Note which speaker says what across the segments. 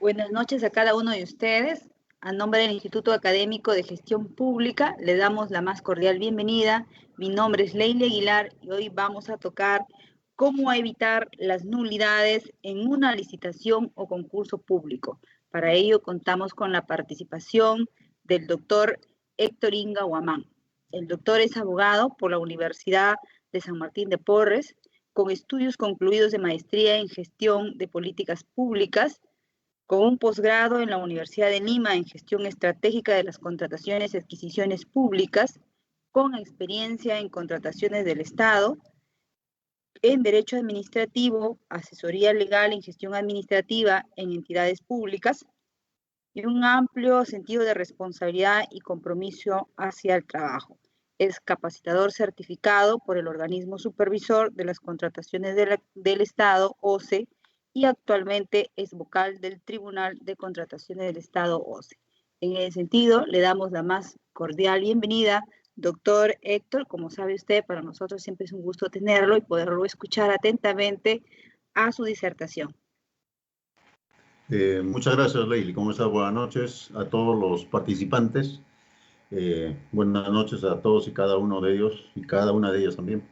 Speaker 1: Buenas noches a cada uno de ustedes. A nombre del Instituto Académico de Gestión Pública, le damos la más cordial bienvenida. Mi nombre es Leila Aguilar y hoy vamos a tocar cómo evitar las nulidades en una licitación o concurso público. Para ello contamos con la participación del doctor Héctor Inga Huamán. El doctor es abogado por la Universidad de San Martín de Porres, con estudios concluidos de maestría en gestión de políticas públicas, con un posgrado en la Universidad de Lima en Gestión Estratégica de las Contrataciones y Adquisiciones Públicas, con experiencia en contrataciones del Estado, en Derecho Administrativo, Asesoría Legal en Gestión Administrativa en entidades públicas y un amplio sentido de responsabilidad y compromiso hacia el trabajo. Es capacitador certificado por el organismo supervisor de las contrataciones del Estado, OCE, y actualmente es vocal del Tribunal de Contrataciones del Estado, OCE. En ese sentido, le damos la más cordial bienvenida, doctor Héctor. Como sabe usted, para nosotros siempre es un gusto tenerlo y poderlo escuchar atentamente a su disertación.
Speaker 2: Muchas gracias, Leili. ¿Cómo estás? Buenas noches a todos los participantes. Buenas noches a todos y cada uno de ellos y cada una de ellas también.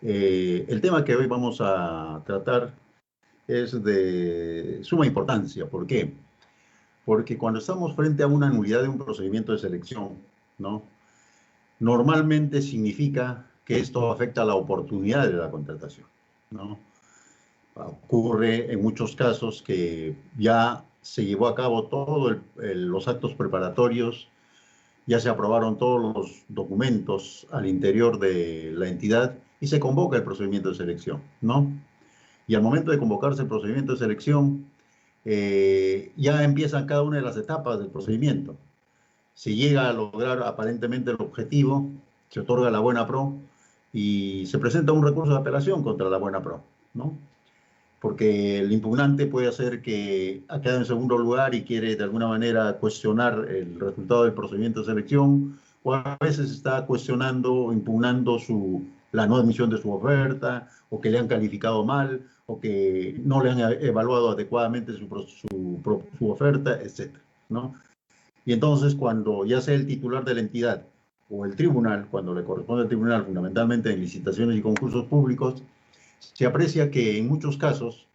Speaker 2: El tema que hoy vamos a tratar es de suma importancia. ¿Por qué? Porque cuando estamos frente a una nulidad de un procedimiento de selección, ¿no? Normalmente significa que esto afecta a la oportunidad de la contratación, ¿no? Ocurre en muchos casos que ya se llevó a cabo todos los actos preparatorios, ya se aprobaron todos los documentos al interior de la entidad y se convoca el procedimiento de selección, ¿no? Y al momento de convocarse el procedimiento de selección, ya empiezan cada una de las etapas del procedimiento. Se llega a lograr aparentemente el objetivo, se otorga la buena pro y se presenta un recurso de apelación contra la buena pro, ¿no? Porque el impugnante puede hacer que ha quedado en segundo lugar y quiere de alguna manera cuestionar el resultado del procedimiento de selección, o a veces está cuestionando o impugnando la no admisión de su oferta, o que le han calificado mal, o que no le han evaluado adecuadamente su oferta, etc., ¿no? Y entonces cuando ya sea el titular de la entidad o el tribunal, cuando le corresponde al tribunal, fundamentalmente en licitaciones y concursos públicos, se aprecia que en muchos casos,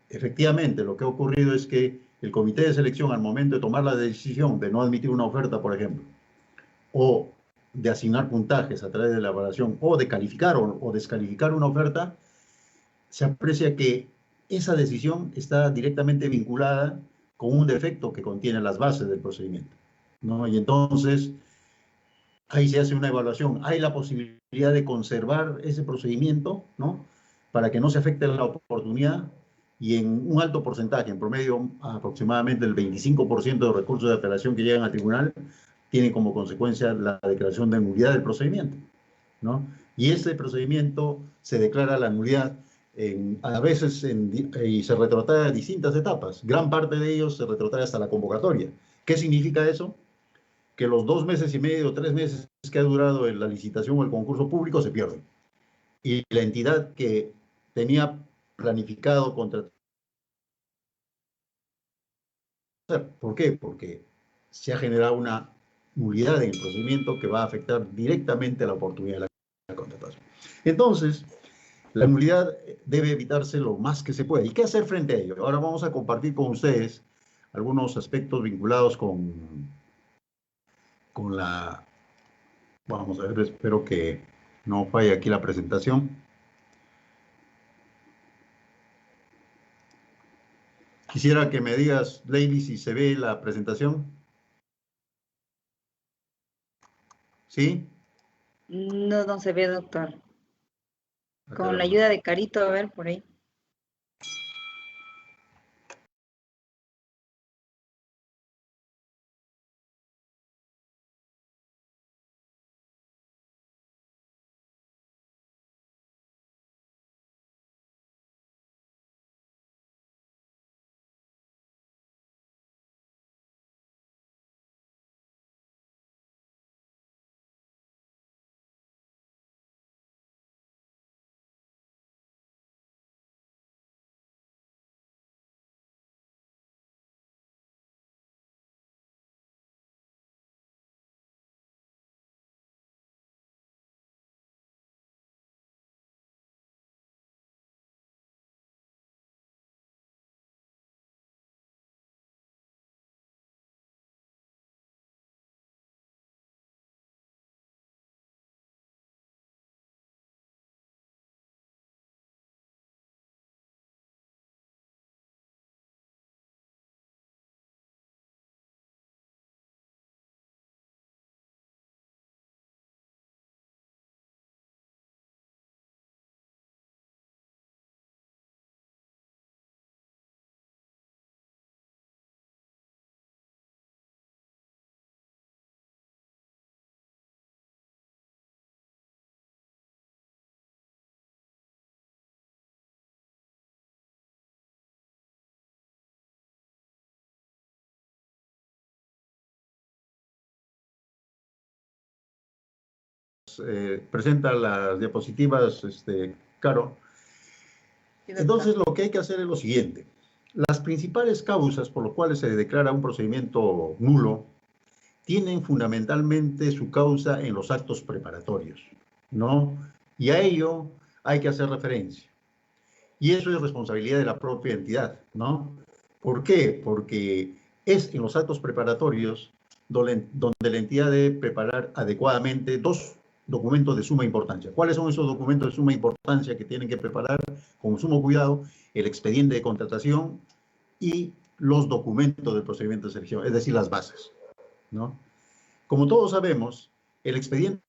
Speaker 2: efectivamente, lo que ha ocurrido es que el comité de selección, al momento de tomar la decisión de no admitir una oferta, por ejemplo, o de asignar puntajes a través de la evaluación, o de calificar o descalificar una oferta, se aprecia que esa decisión está directamente vinculada con un defecto que contiene las bases del procedimiento, ¿no? Y entonces ahí se hace una evaluación. Hay la posibilidad de conservar ese procedimiento, ¿no? Para que no se afecte la oportunidad y en un alto porcentaje, en promedio aproximadamente el 25% de los recursos de apelación que llegan al tribunal tiene como consecuencia la declaración de nulidad del procedimiento, ¿no? Y ese procedimiento se declara la nulidad a veces y se retrotrae a distintas etapas. Gran parte de ellos se retrotrae hasta la convocatoria. ¿Qué significa eso? Que los 2 meses y medio, 3 meses que ha durado la licitación o el concurso público se pierden. Y la entidad que tenía planificado contratar. ¿Por qué? Porque se ha generado una nulidad en el procedimiento que va a afectar directamente a la oportunidad de la contratación. Entonces, la nulidad debe evitarse lo más que se pueda. ¿Y qué hacer frente a ello? Ahora vamos a compartir con ustedes algunos aspectos vinculados con la. Vamos a ver, espero que no falle aquí la presentación. Quisiera que me digas, Lady, si se ve la presentación. ¿Sí?
Speaker 1: No, no se ve, doctor.
Speaker 2: Ah,
Speaker 1: Con la
Speaker 2: caramba.
Speaker 1: ayuda de Carito, a ver por ahí.
Speaker 2: presenta las diapositivas, Caro. Entonces, lo que hay que hacer es lo siguiente. Las principales causas por las cuales se declara un procedimiento nulo tienen fundamentalmente su causa en los actos preparatorios, ¿no? Y a ello hay que hacer referencia. Y eso es responsabilidad de la propia entidad, ¿no? ¿Por qué? Porque es en los actos preparatorios donde la entidad debe preparar adecuadamente dos documentos de suma importancia. ¿Cuáles son esos documentos de suma importancia que tienen que preparar con sumo cuidado? El expediente de contratación y los documentos del procedimiento de selección, es decir, las bases, ¿no? Como todos sabemos, el expediente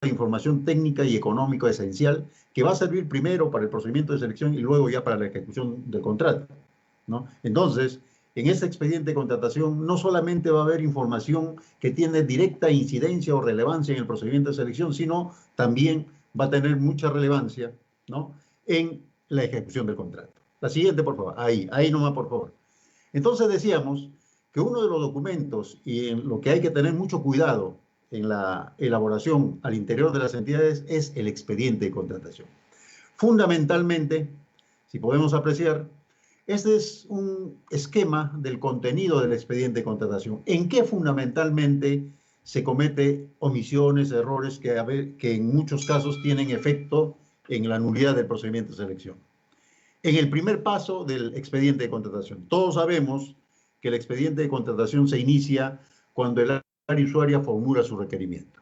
Speaker 2: de información técnica y económica esencial que va a servir primero para el procedimiento de selección y luego ya para la ejecución del contrato, ¿no? Entonces, en este expediente de contratación no solamente va a haber información que tiene directa incidencia o relevancia en el procedimiento de selección, sino también va a tener mucha relevancia, ¿no?, en la ejecución del contrato. La siguiente, por favor. Ahí nomás, por favor. Entonces decíamos que uno de los documentos y en lo que hay que tener mucho cuidado en la elaboración al interior de las entidades es el expediente de contratación. Fundamentalmente, si podemos apreciar, este es un esquema del contenido del expediente de contratación. ¿En qué fundamentalmente se comete omisiones, errores que en muchos casos tienen efecto en la nulidad del procedimiento de selección? En el primer paso del expediente de contratación. Todos sabemos que el expediente de contratación se inicia cuando el área usuaria formula su requerimiento,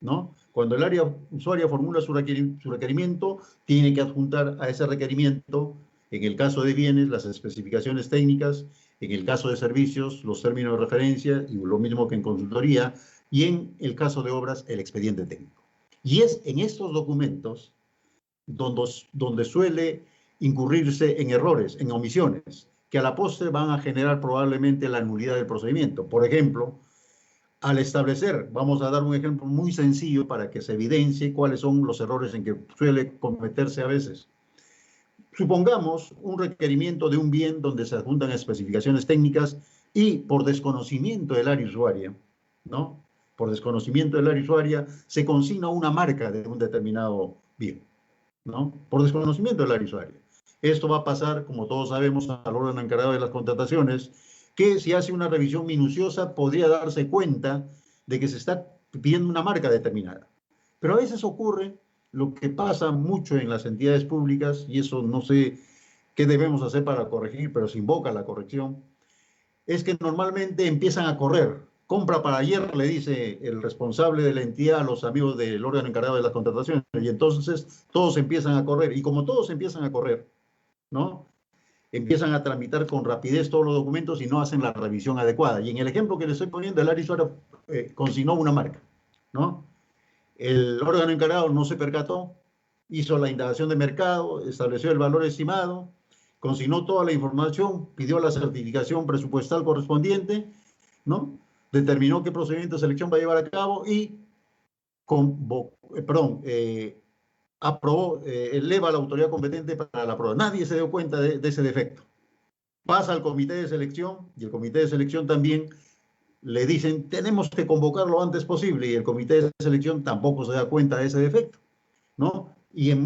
Speaker 2: ¿no? Cuando el área usuaria formula su requerimiento, tiene que adjuntar a ese requerimiento, en el caso de bienes, las especificaciones técnicas, en el caso de servicios, los términos de referencia, y lo mismo que en consultoría, y en el caso de obras, el expediente técnico. Y es en estos documentos donde suele incurrirse en errores, en omisiones, que a la postre van a generar probablemente la nulidad del procedimiento. Por ejemplo, al establecer, vamos a dar un ejemplo muy sencillo para que se evidencie cuáles son los errores en que suele cometerse a veces. Supongamos un requerimiento de un bien donde se adjuntan especificaciones técnicas y por desconocimiento del área usuaria, ¿no? Por desconocimiento del área usuaria se consigna una marca de un determinado bien, ¿no? Por desconocimiento del área usuaria. Esto va a pasar, como todos sabemos, al órgano encargado de las contrataciones, que si hace una revisión minuciosa podría darse cuenta de que se está pidiendo una marca determinada. Pero a veces ocurre lo que pasa mucho en las entidades públicas, y eso no sé qué debemos hacer para corregir, pero se invoca la corrección, es que normalmente empiezan a correr. Compra para ayer, le dice el responsable de la entidad a los amigos del órgano encargado de las contrataciones, y entonces todos empiezan a correr. Y como todos empiezan a correr, ¿no?, empiezan a tramitar con rapidez todos los documentos y no hacen la revisión adecuada. Y en el ejemplo que le estoy poniendo, el área usuaria consignó una marca, ¿no? El órgano encargado no se percató, hizo la indagación de mercado, estableció el valor estimado, consignó toda la información, pidió la certificación presupuestal correspondiente, ¿no?, determinó qué procedimiento de selección va a llevar a cabo y aprobó, eleva a la autoridad competente para la prueba. Nadie se dio cuenta de ese defecto. Pasa al comité de selección y el comité de selección también le dicen tenemos que convocar lo antes posible y el comité de selección tampoco se da cuenta de ese defecto, ¿no? Y en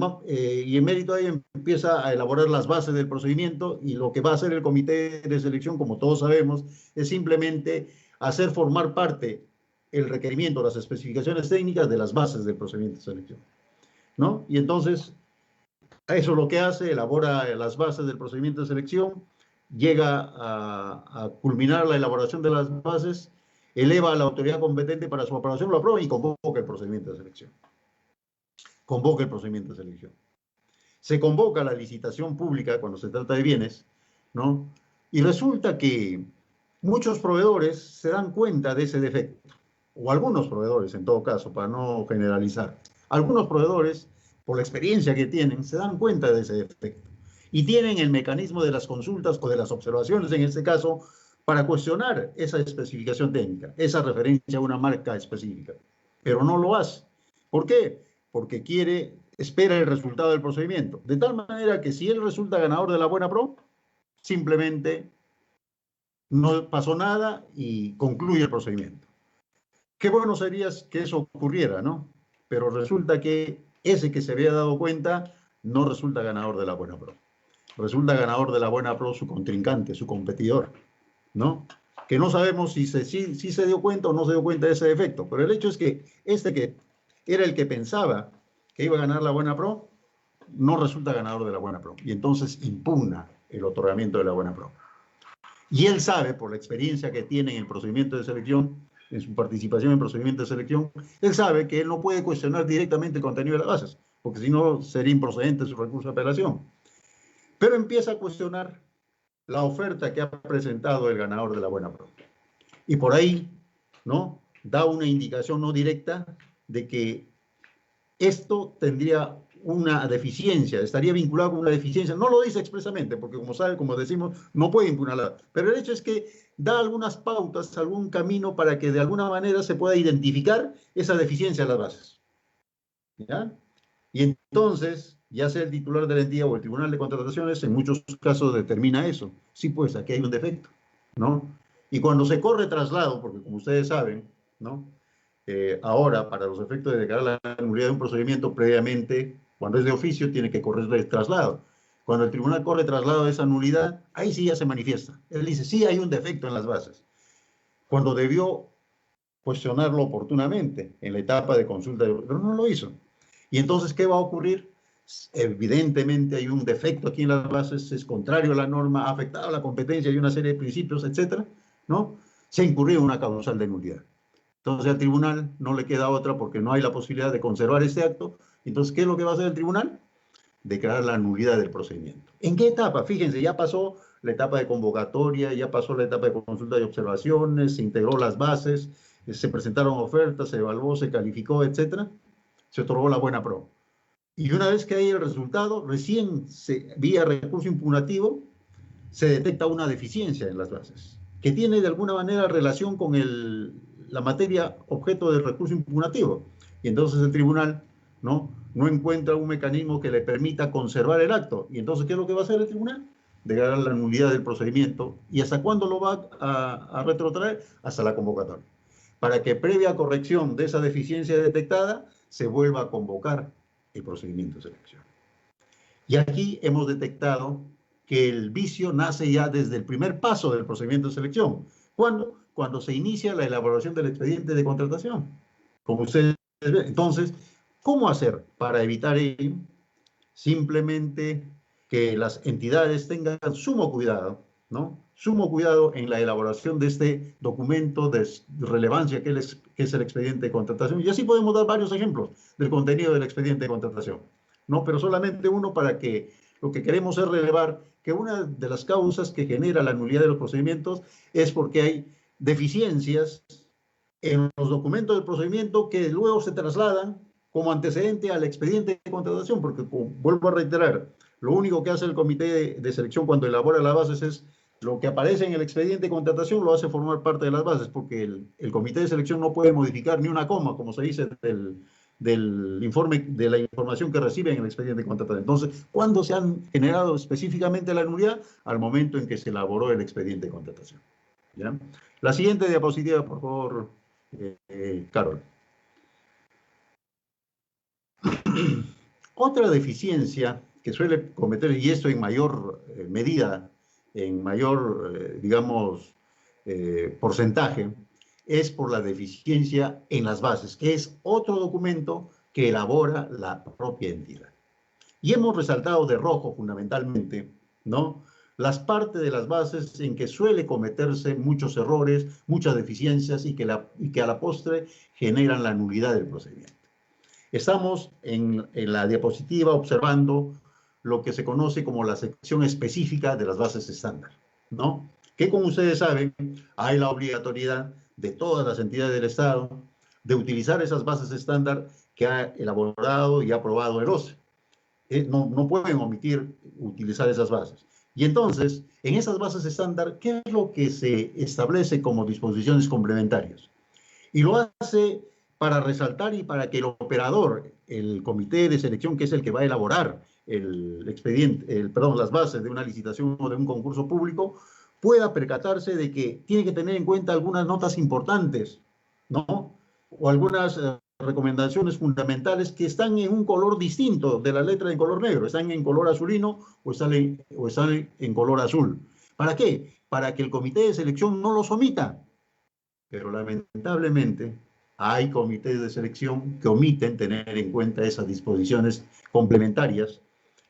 Speaker 2: mérito de ahí empieza a elaborar las bases del procedimiento y lo que va a hacer el comité de selección, como todos sabemos, es simplemente hacer formar parte el requerimiento, las especificaciones técnicas de las bases del procedimiento de selección, ¿no? Y entonces, eso es lo que hace, elabora las bases del procedimiento de selección, llega a culminar la elaboración de las bases, eleva a la autoridad competente para su aprobación, lo aprueba y convoca el procedimiento de selección. Convoca el procedimiento de selección. Se convoca la licitación pública cuando se trata de bienes, ¿no? Y resulta que muchos proveedores se dan cuenta de ese defecto, o algunos proveedores en todo caso, para no generalizar. Algunos proveedores, por la experiencia que tienen, se dan cuenta de ese defecto y tienen el mecanismo de las consultas o de las observaciones, en este caso, para cuestionar esa especificación técnica, esa referencia a una marca específica, pero no lo hace. ¿Por qué? Porque espera el resultado del procedimiento, de tal manera que si él resulta ganador de la buena pro, simplemente no pasó nada y concluye el procedimiento. Qué bueno sería que eso ocurriera, ¿no? Pero resulta que ese que se había dado cuenta no resulta ganador de la buena pro. Resulta ganador de la buena pro su contrincante, su competidor, ¿no? Que no sabemos si se dio cuenta o no se dio cuenta de ese defecto, pero el hecho es que este que era el que pensaba que iba a ganar la buena pro, no resulta ganador de la buena pro, y entonces impugna el otorgamiento de la buena pro. Y él sabe, por la experiencia que tiene en el procedimiento de selección, en su participación en el procedimiento de selección, él sabe que él no puede cuestionar directamente el contenido de las bases, porque si no sería improcedente su recurso de apelación. Pero empieza a cuestionar la oferta que ha presentado el ganador de la buena pro. Y por ahí, ¿no?, da una indicación no directa de que esto tendría una deficiencia, estaría vinculado con una deficiencia. No lo dice expresamente, porque como sabe, como decimos, no puede impugnarla. Pero el hecho es que da algunas pautas, algún camino para que de alguna manera se pueda identificar esa deficiencia en las bases. ¿Ya? Y entonces, ya sea el titular de la entidad o el Tribunal de Contrataciones, en muchos casos determina eso. Sí, pues aquí hay un defecto, ¿no? Y cuando se corre traslado, porque como ustedes saben, ¿no? Ahora, para los efectos de declarar la nulidad de un procedimiento previamente, cuando es de oficio, tiene que correr el traslado. Cuando el tribunal corre traslado de esa nulidad, ahí sí ya se manifiesta. Él dice, sí hay un defecto en las bases. Cuando debió cuestionarlo oportunamente en la etapa de consulta, pero no lo hizo. Y entonces, ¿qué va a ocurrir? Evidentemente hay un defecto aquí en las bases, es contrario a la norma, ha afectado la competencia y una serie de principios, etcétera, ¿no? Se ha incurrido en una causal de nulidad. Entonces al tribunal no le queda otra porque no hay la posibilidad de conservar este acto. Entonces, ¿qué es lo que va a hacer el tribunal? Declarar la nulidad del procedimiento. ¿En qué etapa? Fíjense, ya pasó la etapa de convocatoria, ya pasó la etapa de consulta y observaciones, se integró las bases, se presentaron ofertas, se evaluó, se calificó, etcétera. Se otorgó la buena pro. Y una vez que hay el resultado, recién vía recurso impugnativo, se detecta una deficiencia en las bases, que tiene de alguna manera relación con la materia objeto del recurso impugnativo. Y entonces el tribunal no encuentra un mecanismo que le permita conservar el acto. Y entonces, ¿qué es lo que va a hacer el tribunal? Declarar la nulidad del procedimiento. ¿Y hasta cuándo lo va a retrotraer? Hasta la convocatoria. Para que previa corrección de esa deficiencia detectada, se vuelva a convocar el procedimiento de selección. Y aquí hemos detectado que el vicio nace ya desde el primer paso del procedimiento de selección. ¿Cuándo? Cuando se inicia la elaboración del expediente de contratación. Como ustedes ven. Entonces, ¿cómo hacer para evitar ello? Simplemente que las entidades tengan sumo cuidado, ¿no? Sumo cuidado en la elaboración de este documento de relevancia que es el expediente de contratación. Y así podemos dar varios ejemplos del contenido del expediente de contratación, ¿no? Pero solamente uno para que lo que queremos es relevar que una de las causas que genera la nulidad de los procedimientos es porque hay deficiencias en los documentos del procedimiento que luego se trasladan como antecedente al expediente de contratación, porque vuelvo a reiterar, lo único que hace el comité de selección cuando elabora las bases es lo que aparece en el expediente de contratación lo hace formar parte de las bases, porque el comité de selección no puede modificar ni una coma, como se dice del informe, de la información que recibe en el expediente de contratación. Entonces, ¿cuándo se han generado específicamente la nulidad? Al momento en que se elaboró el expediente de contratación. ¿Ya? La siguiente diapositiva, por favor, Carol. Otra deficiencia que suele cometer, y esto en mayor medida, en mayor, digamos, porcentaje, es por la deficiencia en las bases, que es otro documento que elabora la propia entidad. Y hemos resaltado de rojo fundamentalmente, ¿no?, las partes de las bases en que suele cometerse muchos errores, muchas deficiencias y que a la postre generan la nulidad del procedimiento. Estamos en la diapositiva observando lo que se conoce como la sección específica de las bases estándar, ¿no? Que como ustedes saben, hay la obligatoriedad de todas las entidades del Estado de utilizar esas bases estándar que ha elaborado y aprobado el OCE. No pueden omitir utilizar esas bases. Y entonces, en esas bases estándar, ¿qué es lo que se establece como disposiciones complementarias? Y lo hace para resaltar y para que el operador, el comité de selección, que es el que va a elaborar el expediente, las bases de una licitación o de un concurso público, pueda percatarse de que tiene que tener en cuenta algunas notas importantes, ¿no? o algunas recomendaciones fundamentales que están en un color distinto de la letra en color negro, están en color azulino o están en color azul. ¿Para qué? Para que el comité de selección no los omita. Pero lamentablemente hay comités de selección que omiten tener en cuenta esas disposiciones complementarias,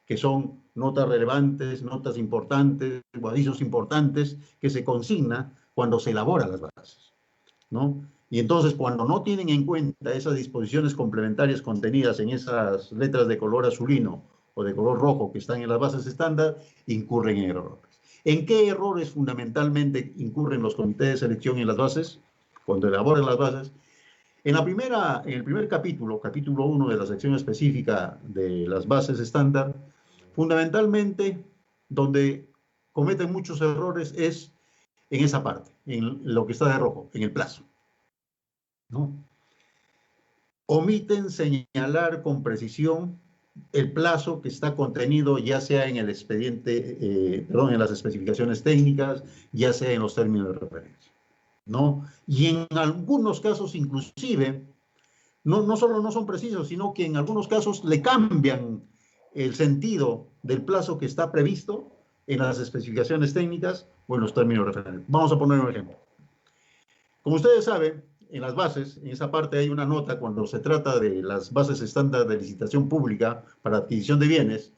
Speaker 2: que son notas relevantes, notas importantes, o avisos importantes que se consigna cuando se elaboran las bases, ¿no? Y entonces, cuando no tienen en cuenta esas disposiciones complementarias contenidas en esas letras de color azulino o de color rojo que están en las bases estándar, incurren en errores. ¿En qué errores fundamentalmente incurren los comités de selección en las bases? Cuando elaboran las bases. En el primer capítulo, capítulo 1 de la sección específica de las bases estándar, fundamentalmente donde cometen muchos errores es en esa parte, en lo que está de rojo, en el plazo, ¿no? Omiten señalar con precisión el plazo que está contenido ya sea en el expediente, en las especificaciones técnicas, ya sea en los términos de referencia, ¿no? Y en algunos casos inclusive, no solo no son precisos, sino que en algunos casos le cambian el sentido del plazo que está previsto en las especificaciones técnicas o en los términos de referencia. Vamos a poner un ejemplo. Como ustedes saben, en las bases, en esa parte hay una nota cuando se trata de las bases estándar de licitación pública para adquisición de bienes,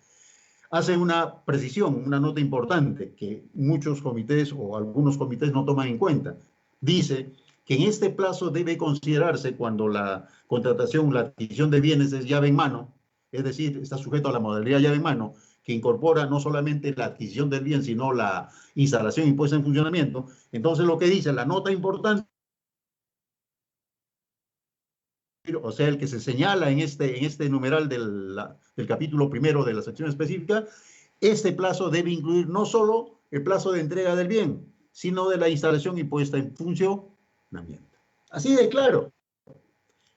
Speaker 2: hace una precisión, una nota importante que muchos comités o algunos comités no toman en cuenta. Dice que en este plazo debe considerarse cuando la contratación, la adquisición de bienes es llave en mano, es decir, está sujeto a la modalidad llave en mano, que incorpora no solamente la adquisición del bien, sino la instalación y puesta en funcionamiento. Entonces, lo que dice la nota importante, o sea, el que se señala en este numeral del capítulo primero de la sección específica, este plazo debe incluir no solo el plazo de entrega del bien, sino de la instalación y puesta en funcionamiento. Así de claro.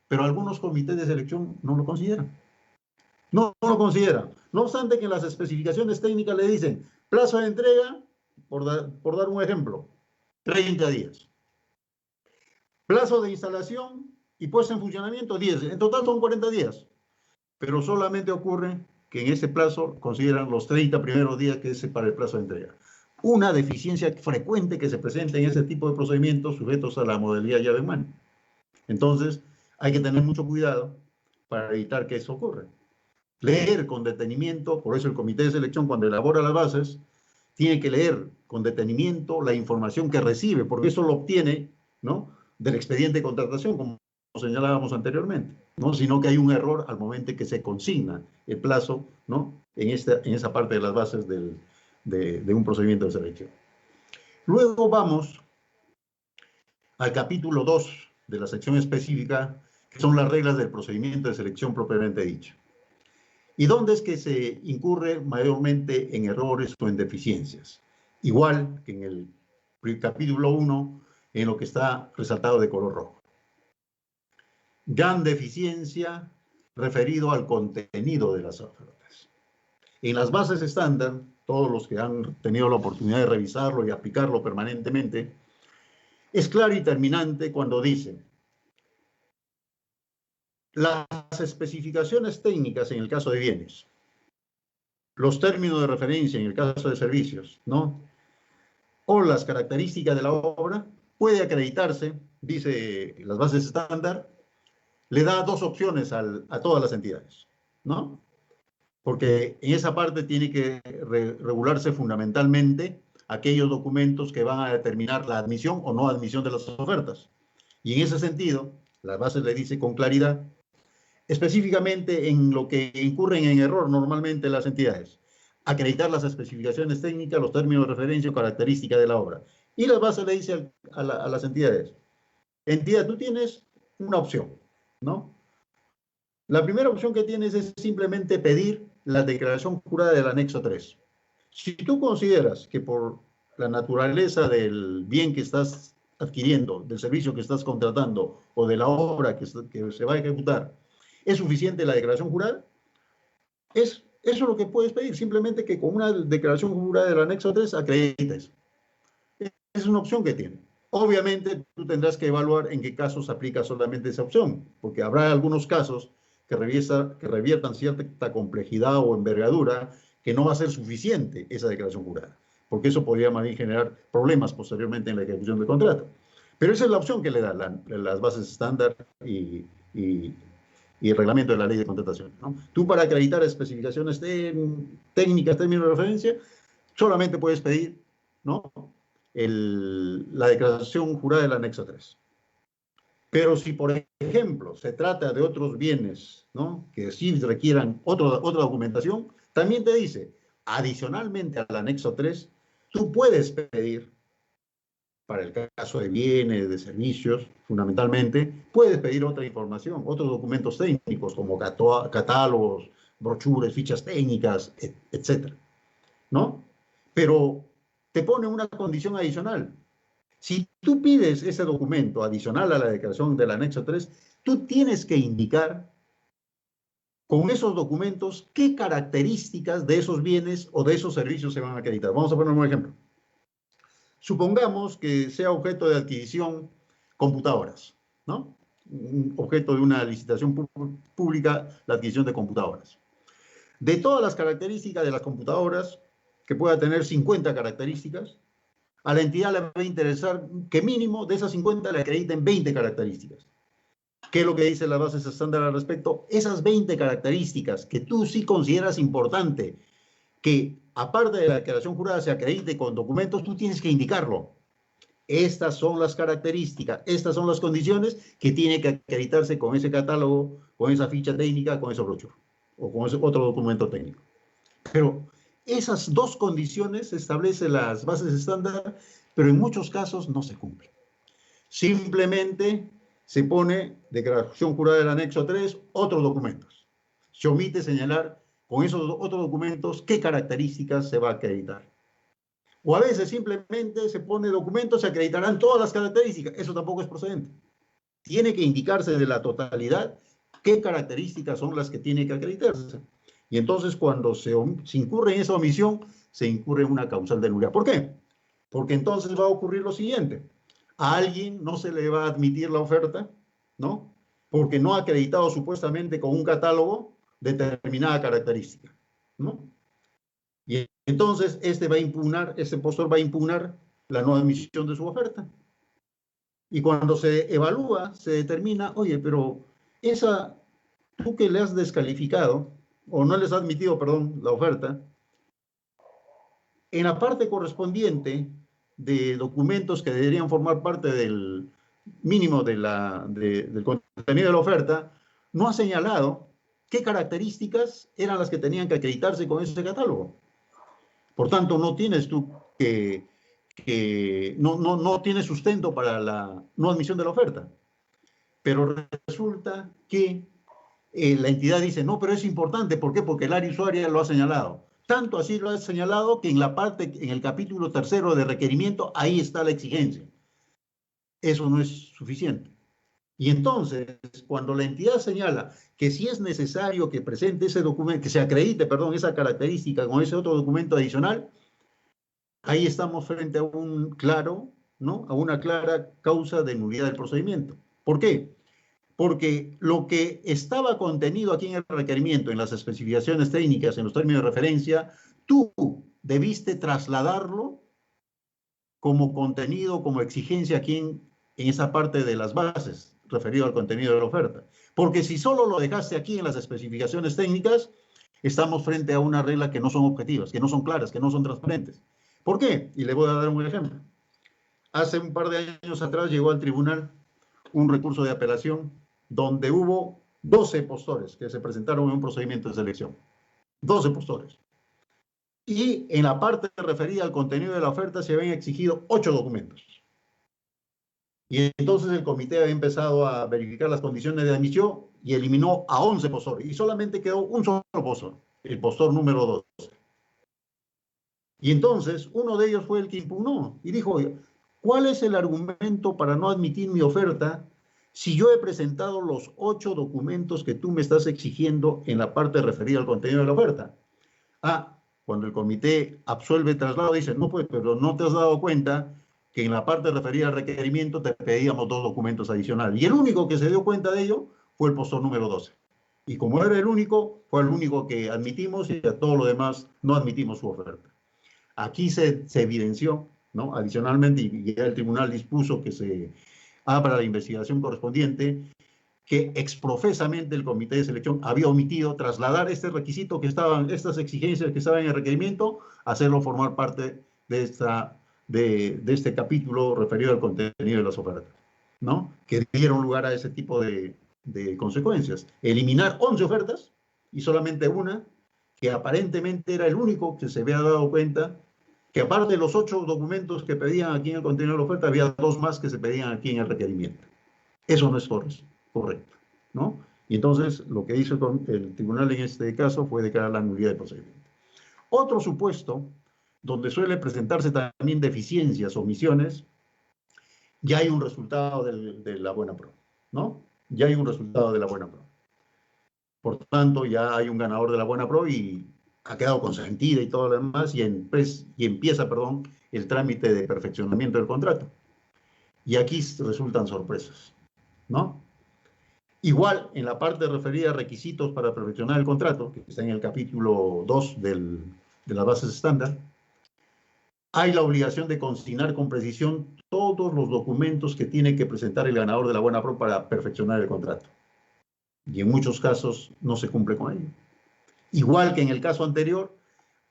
Speaker 2: Pero algunos comités de selección no lo consideran. No lo consideran. No obstante que en las especificaciones técnicas le dicen plazo de entrega, por dar un ejemplo, 30 días. Plazo de instalación y puesta en funcionamiento, 10. En total son 40 días. Pero solamente ocurre que en ese plazo consideran los 30 primeros días que es para el plazo de entrega. Una deficiencia frecuente que se presenta en ese tipo de procedimientos sujetos a la modalidad llave en mano. Entonces, hay que tener mucho cuidado para evitar que eso ocurra. Leer con detenimiento, por eso el comité de selección cuando elabora las bases, tiene que leer con detenimiento la información que recibe, porque eso lo obtiene, ¿no?, del expediente de contratación, como señalábamos anteriormente, ¿no?, sino que hay un error al momento que se consigna el plazo, ¿no?, en esa parte de las bases de un procedimiento de selección. Luego vamos al capítulo 2 de la sección específica, que son las reglas del procedimiento de selección propiamente dicho. ¿Y dónde es que se incurre mayormente en errores o en deficiencias? Igual que en el capítulo 1, en lo que está resaltado de color rojo. Gran deficiencia referido al contenido de las ofertas. En las bases estándar, todos los que han tenido la oportunidad de revisarlo y aplicarlo permanentemente, es claro y terminante cuando dice: las especificaciones técnicas en el caso de bienes, los términos de referencia en el caso de servicios, ¿no?, o las características de la obra, puede acreditarse, dice las bases estándar, le da dos opciones a todas las entidades, ¿no? Porque en esa parte tiene que regularse fundamentalmente aquellos documentos que van a determinar la admisión o no admisión de las ofertas. Y en ese sentido, las bases le dice con claridad, específicamente en lo que incurren en error normalmente las entidades: acreditar las especificaciones técnicas, los términos de referencia o características de la obra. Y las bases le dice a las entidades: entidad, tú tienes una opción, ¿no? La primera opción que tienes es simplemente pedir la declaración jurada del anexo 3. Si tú consideras que por la naturaleza del bien que estás adquiriendo, del servicio que estás contratando o de la obra que se va a ejecutar, es suficiente la declaración jurada, eso es lo que puedes pedir, simplemente que con una declaración jurada del anexo 3 acredites. Es una opción que tiene. Obviamente, tú tendrás que evaluar en qué casos aplica solamente esa opción, porque habrá algunos casos que reviertan cierta complejidad o envergadura que no va a ser suficiente esa declaración jurada, porque eso podría más bien generar problemas posteriormente en la ejecución del contrato. Pero esa es la opción que le da las bases estándar y el reglamento de la ley de contratación, ¿no? Tú para acreditar especificaciones técnicas, términos de referencia, solamente puedes pedir, ¿no?, la declaración jurada del anexo 3. Pero si, por ejemplo, se trata de otros bienes, ¿no?, que sí requieran otra documentación, también te dice, adicionalmente al anexo 3, tú puedes pedir, para el caso de bienes, de servicios, fundamentalmente, puedes pedir otra información, otros documentos técnicos, como catálogos, brochures, fichas técnicas, etcétera, ¿no? Pero te pone una condición adicional. Si tú pides ese documento adicional a la declaración del anexo 3, tú tienes que indicar con esos documentos qué características de esos bienes o de esos servicios se van a acreditar. Vamos a poner un ejemplo. Supongamos que sea objeto de adquisición computadoras, ¿no? Un objeto de una licitación pública, la adquisición de computadoras. De todas las características de las computadoras, que pueda tener 50 características, a la entidad le va a interesar que mínimo de esas 50 le acrediten 20 características. ¿Qué es lo que dicen las bases estándar al respecto? Esas 20 características que tú sí consideras importante, que aparte de la declaración jurada se acredite con documentos, tú tienes que indicarlo. Estas son las características, estas son las condiciones que tiene que acreditarse con ese catálogo, con esa ficha técnica, con ese brochure o con ese otro documento técnico. Pero esas dos condiciones establecen las bases estándar, pero en muchos casos no se cumplen. Simplemente se pone declaración jurada del anexo 3, otros documentos. Se omite señalar con esos otros documentos qué características se va a acreditar. O a veces simplemente se pone documentos, se acreditarán todas las características. Eso tampoco es procedente. Tiene que indicarse de la totalidad qué características son las que tiene que acreditarse. Y entonces cuando se incurre en esa omisión, se incurre en una causal de nulidad. ¿Por qué? Porque entonces va a ocurrir lo siguiente. A alguien no se le va a admitir la oferta, ¿no?, porque no ha acreditado supuestamente con un catálogo determinada característica, ¿no? Y entonces este postor va a impugnar la no admisión de su oferta. Y cuando se evalúa, se determina, oye, pero tú que le has descalificado, o no les has admitido, perdón, la oferta, en la parte correspondiente de documentos que deberían formar parte del mínimo del contenido de la oferta, no ha señalado qué características eran las que tenían que acreditarse con ese catálogo. Por tanto, no tienes tú no tienes sustento para la no admisión de la oferta. Pero resulta que la entidad dice, no, pero es importante. ¿Por qué? Porque el área usuaria lo ha señalado. Tanto así lo ha señalado que en el capítulo 3 de requerimiento, ahí está la exigencia. Eso no es suficiente. Y entonces, cuando la entidad señala que si es necesario que presente ese documento, que se acredite, perdón, esa característica con ese otro documento adicional, ahí estamos frente a un claro, ¿no?, a una clara causa de nulidad del procedimiento. ¿Por qué? Porque lo que estaba contenido aquí en el requerimiento, en las especificaciones técnicas, en los términos de referencia, tú debiste trasladarlo como contenido, como exigencia aquí en esa parte de las bases, referido al contenido de la oferta. Porque si solo lo dejaste aquí en las especificaciones técnicas, estamos frente a una regla que no son objetivas, que no son claras, que no son transparentes. ¿Por qué? Y le voy a dar un ejemplo. Hace un par de años atrás llegó al tribunal un recurso de apelación donde hubo 12 postores que se presentaron en un procedimiento de selección. 12 postores. Y en la parte referida al contenido de la oferta se habían exigido 8 documentos. Y entonces el comité había empezado a verificar las condiciones de admisión y eliminó a 11 postores. Y solamente quedó un solo postor, el postor número 12. Y entonces uno de ellos fue el que impugnó y dijo, ¿cuál es el argumento para no admitir mi oferta si yo he presentado los 8 documentos que tú me estás exigiendo en la parte referida al contenido de la oferta? Cuando el comité absuelve el traslado, dice, no, pues, pero no te has dado cuenta que en la parte referida al requerimiento te pedíamos 2 documentos adicionales. Y el único que se dio cuenta de ello fue el postor número 12. Y como era el único, fue el único que admitimos y a todo lo demás no admitimos su oferta. Aquí se evidenció, ¿no? Adicionalmente, y ya el tribunal dispuso que se abra la investigación correspondiente, que exprofesamente el comité de selección había omitido trasladar este requisito que estaban, estas exigencias que estaban en el requerimiento, hacerlo formar parte de, de este capítulo referido al contenido de las ofertas, ¿no? Que dieron lugar a ese tipo de consecuencias. Eliminar 11 ofertas y solamente una, que aparentemente era el único que se había dado cuenta que aparte de los 8 documentos que pedían aquí en el contenido de la oferta, había 2 más que se pedían aquí en el requerimiento. Eso no es correcto, ¿no? Y entonces lo que hizo el tribunal en este caso fue declarar la nulidad del procedimiento. Otro supuesto, donde suele presentarse también deficiencias, omisiones, ya hay un resultado de la buena prueba, ¿no? Ya hay un resultado de la buena prueba. Por tanto, ya hay un ganador de la buena prueba y ha quedado consentida y todo lo demás, y empieza, el trámite de perfeccionamiento del contrato. Y aquí resultan sorpresas, ¿no? Igual, en la parte referida a requisitos para perfeccionar el contrato, que está en el capítulo 2 de las bases estándar, hay la obligación de consignar con precisión todos los documentos que tiene que presentar el ganador de la buena prueba para perfeccionar el contrato. Y en muchos casos no se cumple con ello. Igual que en el caso anterior,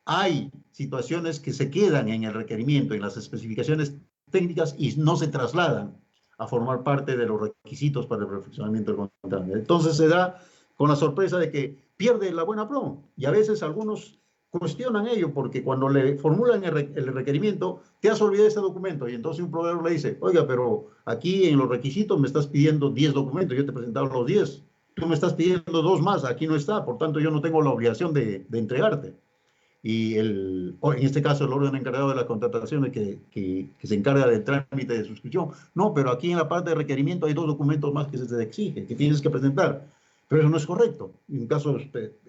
Speaker 2: hay situaciones que se quedan en el requerimiento, en las especificaciones técnicas y no se trasladan a formar parte de los requisitos para el perfeccionamiento del contrato. Entonces se da con la sorpresa de que pierde la buena prueba y a veces algunos cuestionan ello porque cuando le formulan el requerimiento, te has olvidado ese documento y entonces un proveedor le dice, oiga, pero aquí en los requisitos me estás pidiendo 10 documentos, yo te he presentado los 10, tú me estás pidiendo 2 más, aquí no está, por tanto yo no tengo la obligación de entregarte. Y en este caso el órgano encargado de las contrataciones que se encarga del trámite de suscripción. No, pero aquí en la parte de requerimiento hay 2 documentos más que se te exige, que tienes que presentar. Pero eso no es correcto, en un caso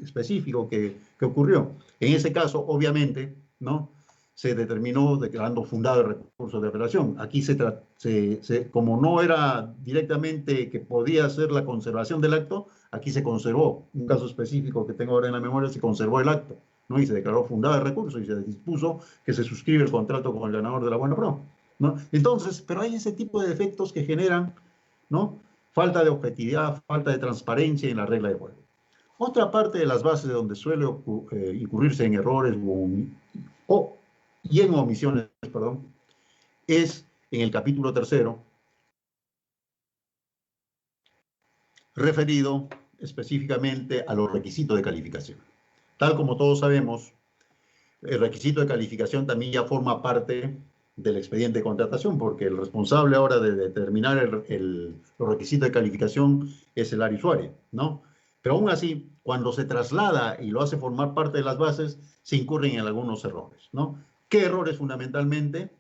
Speaker 2: específico que ocurrió. En ese caso, obviamente, ¿no? Se determinó declarando fundado el recurso de apelación. Aquí como no era directamente que podía ser la conservación del acto, aquí se conservó. Un caso específico que tengo ahora en la memoria, se conservó el acto, ¿no? Y se declaró fundado el recurso y se dispuso que se suscribe el contrato con el ganador de la buena prueba, ¿no? Entonces, pero hay ese tipo de defectos que generan, ¿no? Falta de objetividad, falta de transparencia en la regla de juego. Otra parte de las bases de donde suele incurrirse en errores y en omisiones, es en el capítulo 3, referido específicamente a los requisitos de calificación. Tal como todos sabemos, el requisito de calificación también ya forma parte del expediente de contratación, porque el responsable ahora de determinar los requisitos de calificación es el área usuaria, ¿no? Pero aún así, cuando se traslada y lo hace formar parte de las bases, se incurren en algunos errores, ¿no? ¿Qué errores fundamentalmente?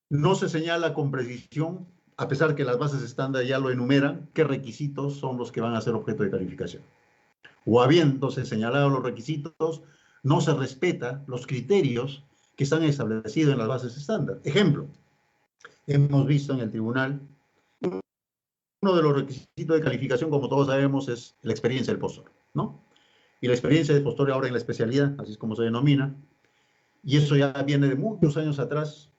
Speaker 2: No se señala con precisión, a pesar que las bases estándar ya lo enumeran, qué requisitos son los que van a ser objeto de calificación. O habiéndose señalado los requisitos, no se respeta los criterios que están establecidos en las bases estándar. Ejemplo, hemos visto en el tribunal, uno de los requisitos de calificación, como todos sabemos, es la experiencia del postor, ¿no? Y la experiencia del postor ahora en la especialidad, así es como se denomina, y eso ya viene de muchos años atrás,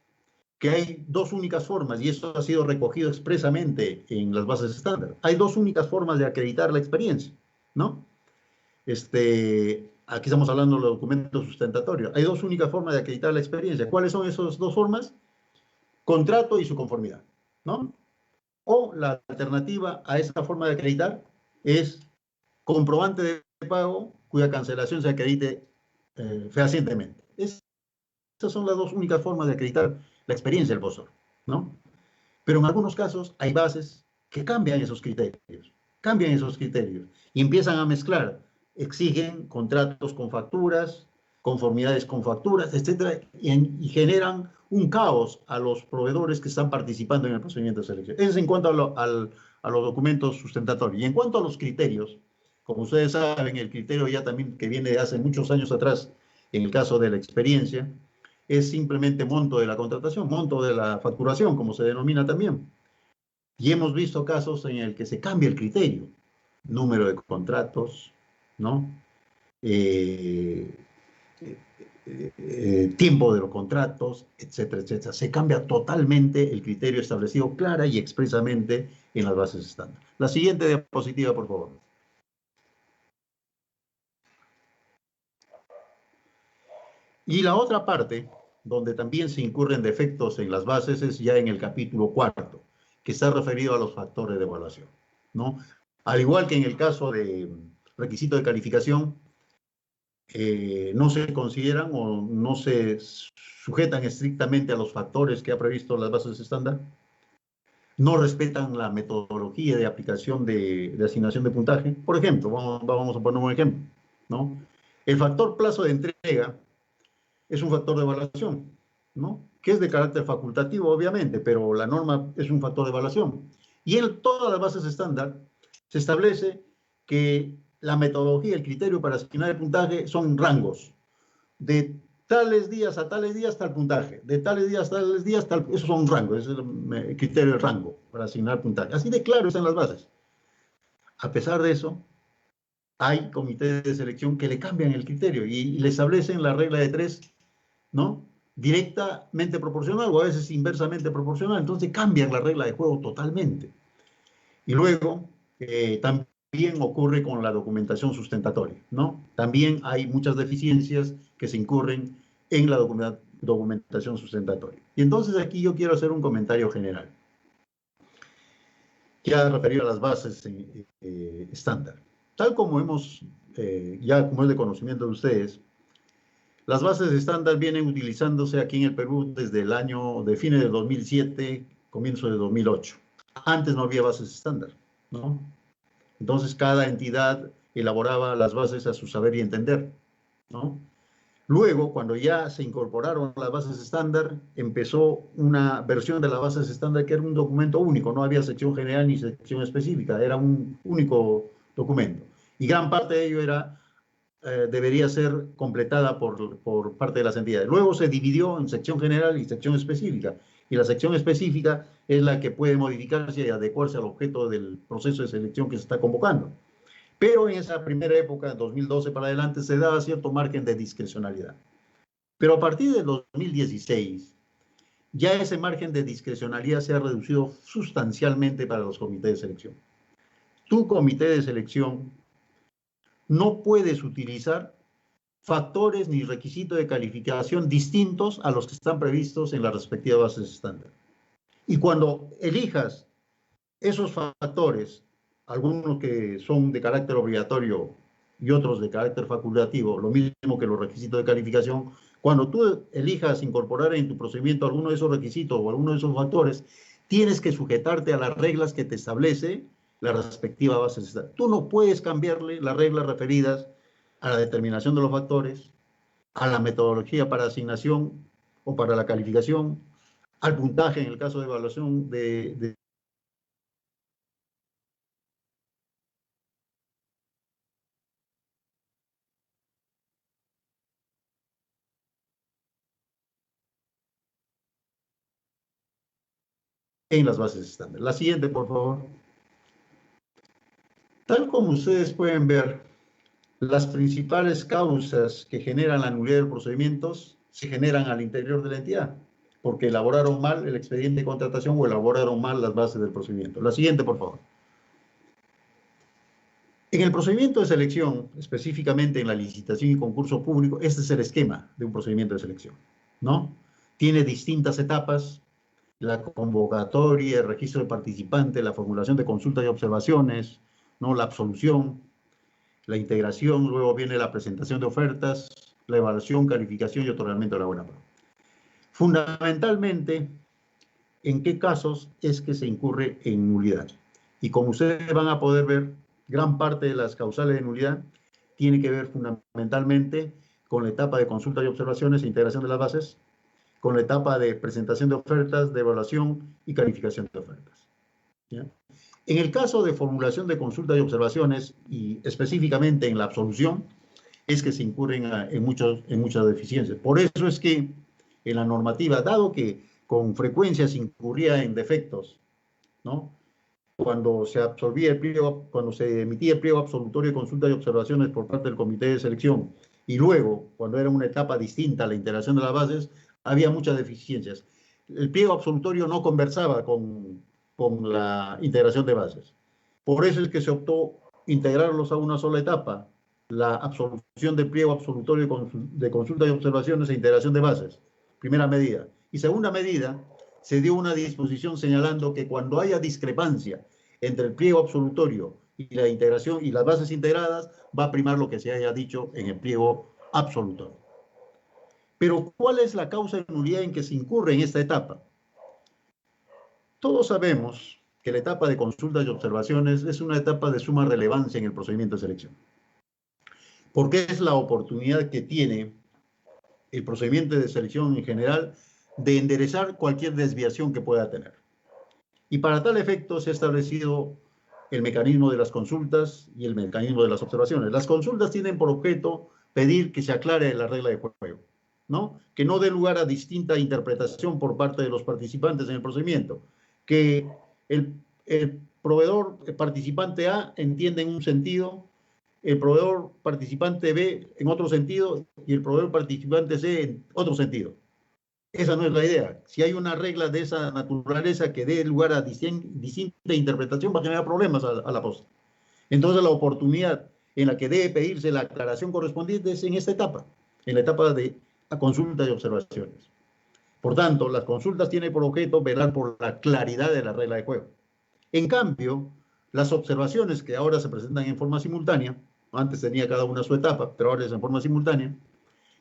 Speaker 2: que hay 2 únicas formas, y eso ha sido recogido expresamente en las bases estándar. Hay 2 únicas formas de acreditar la experiencia, ¿no? Aquí estamos hablando de los documentos sustentatorios. Hay 2 únicas formas de acreditar la experiencia. ¿Cuáles son esas 2 formas? Contrato y su conformidad, ¿no? O la alternativa a esa forma de acreditar es comprobante de pago cuya cancelación se acredite fehacientemente. Esas son las 2 únicas formas de acreditar la experiencia del postor, ¿no? Pero en algunos casos hay bases que cambian esos criterios y empiezan a mezclar, exigen contratos con facturas, conformidades con facturas, etcétera, y generan un caos a los proveedores que están participando en el procedimiento de selección. Eso es en cuanto a los documentos sustentatorios. Y en cuanto a los criterios, como ustedes saben, el criterio ya también que viene de hace muchos años atrás, en el caso de la experiencia, es simplemente monto de la contratación, monto de la facturación, como se denomina también. Y hemos visto casos en el que se cambia el criterio, número de contratos, ¿no? Tiempo de los contratos, etcétera, etcétera. Se cambia totalmente el criterio establecido clara y expresamente en las bases estándar. La siguiente diapositiva, por favor. Y la otra parte, donde también se incurren defectos en las bases, es ya en el capítulo 4, que está referido a los factores de evaluación, ¿no? Al igual que en el caso de requisito de calificación, no se consideran o no se sujetan estrictamente a los factores que ha previsto las bases estándar, no respetan la metodología de aplicación de asignación de puntaje. Por ejemplo, vamos a poner un ejemplo, ¿no? El factor plazo de entrega es un factor de evaluación, ¿no? Que es de carácter facultativo, obviamente, pero la norma es un factor de evaluación. Y en todas las bases estándar se establece que la metodología, el criterio para asignar el puntaje son rangos. De tales días a tales días tal puntaje, de tales días a tales días tal... Esos son rangos, ese es el criterio de rango para asignar puntaje. Así de claro están las bases. A pesar de eso, hay comités de selección que le cambian el criterio y le establecen la regla de 3, ¿no? Directamente proporcional o a veces inversamente proporcional. Entonces cambian la regla de juego totalmente. Y luego también ocurre con la documentación sustentatoria, ¿no? También hay muchas deficiencias que se incurren en la documentación sustentatoria. Y entonces aquí yo quiero hacer un comentario general, ya referido a las bases estándar. Tal como hemos, ya como es de conocimiento de ustedes, las bases estándar vienen utilizándose aquí en el Perú desde el año de fines de 2007, comienzo de 2008. Antes no había bases estándar, ¿no? Entonces cada entidad elaboraba las bases a su saber y entender, ¿no? Luego, cuando ya se incorporaron las bases estándar, empezó una versión de las bases estándar que era un documento único, no había sección general ni sección específica, era un único documento. Y gran parte de ello debería ser completada por parte de las entidades. Luego se dividió en sección general y sección específica. Y la sección específica es la que puede modificarse y adecuarse al objeto del proceso de selección que se está convocando. Pero en esa primera época, 2012 para adelante, se daba cierto margen de discrecionalidad. Pero a partir del 2016, ya ese margen de discrecionalidad se ha reducido sustancialmente para los comités de selección. Tu comité de selección no puedes utilizar factores ni requisitos de calificación distintos a los que están previstos en las respectivas bases estándar. Y cuando elijas esos factores, algunos que son de carácter obligatorio y otros de carácter facultativo, lo mismo que los requisitos de calificación, cuando tú elijas incorporar en tu procedimiento alguno de esos requisitos o alguno de esos factores, tienes que sujetarte a las reglas que te establece la respectiva base estándar. Tú no puedes cambiarle las reglas referidas a la determinación de los factores, a la metodología para asignación o para la calificación, al puntaje en el caso de evaluación en las bases estándar. La siguiente, por favor. Tal como ustedes pueden ver, las principales causas que generan la nulidad de procedimientos se generan al interior de la entidad, porque elaboraron mal el expediente de contratación o elaboraron mal las bases del procedimiento. La siguiente, por favor. En el procedimiento de selección, específicamente en la licitación y concurso público, este es el esquema de un procedimiento de selección, ¿no? Tiene distintas etapas: la convocatoria, el registro de participantes, la formulación de consultas y observaciones, ¿no? La absolución, la integración, luego viene la presentación de ofertas, la evaluación, calificación y otorgamiento de la buena prueba. Fundamentalmente, ¿en qué casos es que se incurre en nulidad? Y como ustedes van a poder ver, gran parte de las causales de nulidad tiene que ver fundamentalmente con la etapa de consulta y observaciones e integración de las bases, con la etapa de presentación de ofertas, de evaluación y calificación de ofertas, ¿ya? En el caso de formulación de consultas y observaciones, y específicamente en la absolución, es que se incurren en muchas deficiencias. Por eso es que en la normativa, dado que con frecuencia se incurría en defectos, ¿no? Cuando se absorbía el pliego, cuando se emitía el pliego absolutorio de consultas y observaciones por parte del comité de selección, y luego, cuando era una etapa distinta a la integración de las bases, había muchas deficiencias. El pliego absolutorio no conversaba con la integración de bases. Por eso es que se optó integrarlos a una sola etapa, la absolución del pliego absolutorio de consultas y observaciones e integración de bases, primera medida. Y segunda medida, se dio una disposición señalando que cuando haya discrepancia entre el pliego absolutorio y la integración y las bases integradas, va a primar lo que se haya dicho en el pliego absolutorio. Pero, ¿cuál es la causa de nulidad en que se incurre en esta etapa? Todos sabemos que la etapa de consultas y observaciones es una etapa de suma relevancia en el procedimiento de selección, porque es la oportunidad que tiene el procedimiento de selección en general de enderezar cualquier desviación que pueda tener. Y para tal efecto se ha establecido el mecanismo de las consultas y el mecanismo de las observaciones. Las consultas tienen por objeto pedir que se aclare la regla de juego, ¿no? Que no dé lugar a distinta interpretación por parte de los participantes en el procedimiento, que el proveedor participante A entiende en un sentido, el proveedor participante B en otro sentido y el proveedor participante C en otro sentido. Esa no es la idea. Si hay una regla de esa naturaleza que dé lugar a distinta interpretación, va a generar problemas a la postre. Entonces, la oportunidad en la que debe pedirse la aclaración correspondiente es en esta etapa, en la etapa de consultas y observaciones. Por tanto, las consultas tienen por objeto velar por la claridad de la regla de juego. En cambio, las observaciones que ahora se presentan en forma simultánea, antes tenía cada una su etapa, pero ahora es en forma simultánea,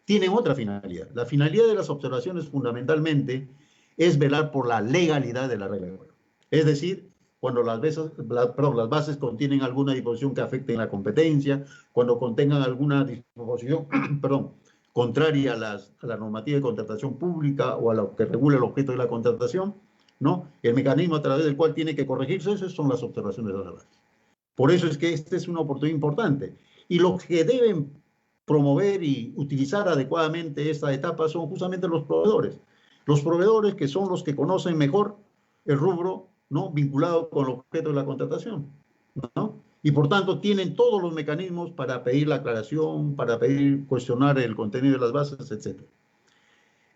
Speaker 2: tienen otra finalidad. La finalidad de las observaciones fundamentalmente es velar por la legalidad de la regla de juego. Es decir, cuando las bases contienen alguna disposición que afecte en la competencia, cuando contengan alguna disposición contraria a la normativa de contratación pública o a lo que regula el objeto de la contratación, ¿no? El mecanismo a través del cual tiene que corregirse, esas son las observaciones de las bases. Por eso es que esta es una oportunidad importante. Y los que deben promover y utilizar adecuadamente esta etapa son justamente los proveedores. Los proveedores que son los que conocen mejor el rubro, ¿no?, vinculado con el objeto de la contratación, ¿no? Y por tanto tienen todos los mecanismos para pedir la aclaración, para pedir, cuestionar el contenido de las bases, etc.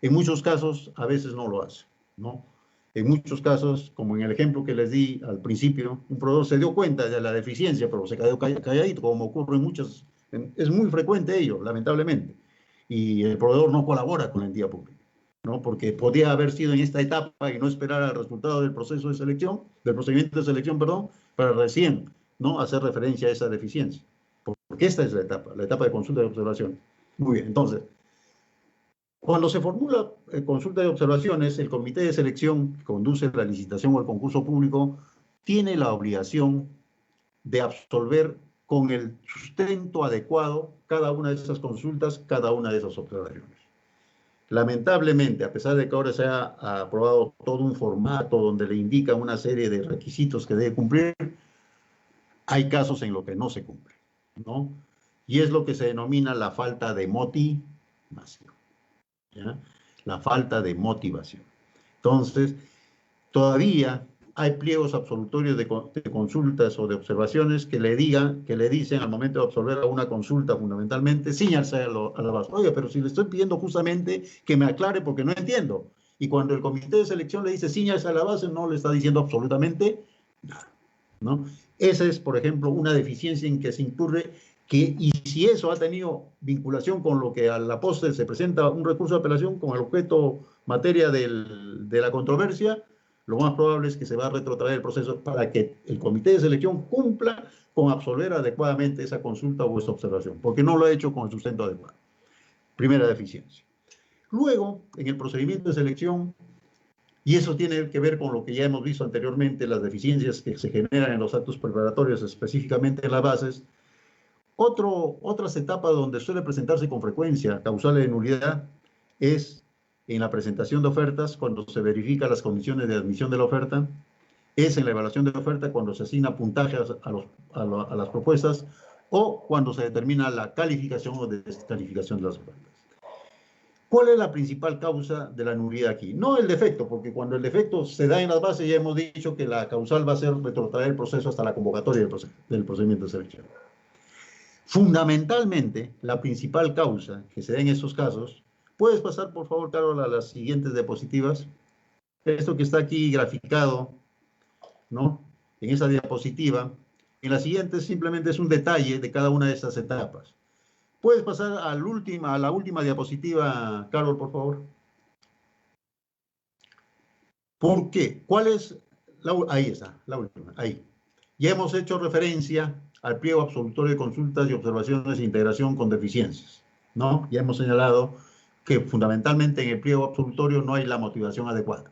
Speaker 2: En muchos casos, a veces no lo hace, ¿no? En muchos casos, como en el ejemplo que les di al principio, un proveedor se dio cuenta de la deficiencia, pero se quedó calladito, como ocurre en muchas, es muy frecuente ello, lamentablemente. Y el proveedor no colabora con la entidad pública, ¿no? Porque podía haber sido en esta etapa y no esperar al resultado del proceso de selección, del procedimiento de selección, perdón, para recién, ¿no?, hacer referencia a esa deficiencia. Porque esta es la etapa de consulta y observación. Muy bien, entonces, cuando se formula consulta de observaciones, el comité de selección que conduce la licitación o el concurso público tiene la obligación de absolver con el sustento adecuado cada una de esas consultas, cada una de esas observaciones. Lamentablemente, a pesar de que ahora se ha aprobado todo un formato donde le indica una serie de requisitos que debe cumplir, hay casos en los que no se cumple, ¿no? Y es lo que se denomina la falta de motivación. ¿Ya? La falta de motivación. Entonces, todavía hay pliegos absolutorios de consultas o de observaciones que le dicen al momento de absolver a una consulta fundamentalmente, ciñarse a la base. Oye, pero si le estoy pidiendo justamente que me aclare porque no entiendo. Y cuando el comité de selección le dice ciñarse a la base, no le está diciendo absolutamente nada, ¿no? Esa es, por ejemplo, una deficiencia en que se incurre. Y si eso ha tenido vinculación con lo que a la postre se presenta un recurso de apelación con el objeto materia de la controversia, lo más probable es que se va a retrotraer el proceso para que el comité de selección cumpla con absolver adecuadamente esa consulta o esa observación, porque no lo ha hecho con el sustento adecuado. Primera deficiencia. Luego, en el procedimiento de selección, y eso tiene que ver con lo que ya hemos visto anteriormente, las deficiencias que se generan en los actos preparatorios, específicamente en las bases. Otras etapas donde suele presentarse con frecuencia causales de nulidad es en la presentación de ofertas, cuando se verifican las condiciones de admisión de la oferta, es en la evaluación de la oferta cuando se asigna puntaje a las propuestas o cuando se determina la calificación o descalificación de las ofertas. ¿Cuál es la principal causa de la nulidad aquí? No el defecto, porque cuando el defecto se da en las bases ya hemos dicho que la causal va a ser retrotraer el proceso hasta la convocatoria del procedimiento de selección. Fundamentalmente, la principal causa que se da en esos casos, puedes pasar por favor, Carol, a las siguientes diapositivas. Esto que está aquí graficado, ¿no? En esa diapositiva. En la siguiente simplemente es un detalle de cada una de estas etapas. ¿Puedes pasar a la última diapositiva, Carol, por favor? ¿Por qué? ¿Cuál es? Ahí está, la última, ahí. Ya hemos hecho referencia al pliego absolutorio de consultas y observaciones de integración con deficiencias, ¿no? Ya hemos señalado que fundamentalmente en el pliego absolutorio no hay la motivación adecuada,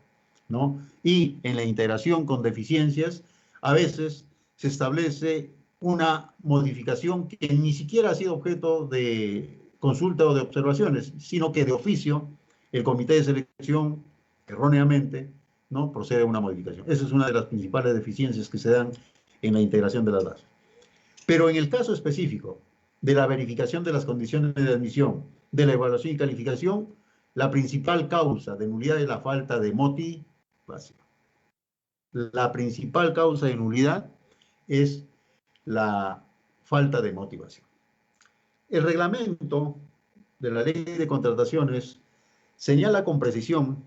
Speaker 2: ¿no? Y en la integración con deficiencias, a veces se establece una modificación que ni siquiera ha sido objeto de consulta o de observaciones, sino que de oficio el comité de selección, erróneamente, ¿no? Procede a una modificación. Esa es una de las principales deficiencias que se dan en la integración de las bases. Pero en el caso específico de la verificación de las condiciones de admisión, de la evaluación y calificación, la principal causa de nulidad es la falta de motivación. La principal causa de nulidad es la falta de motivación. El reglamento de la ley de contrataciones señala con precisión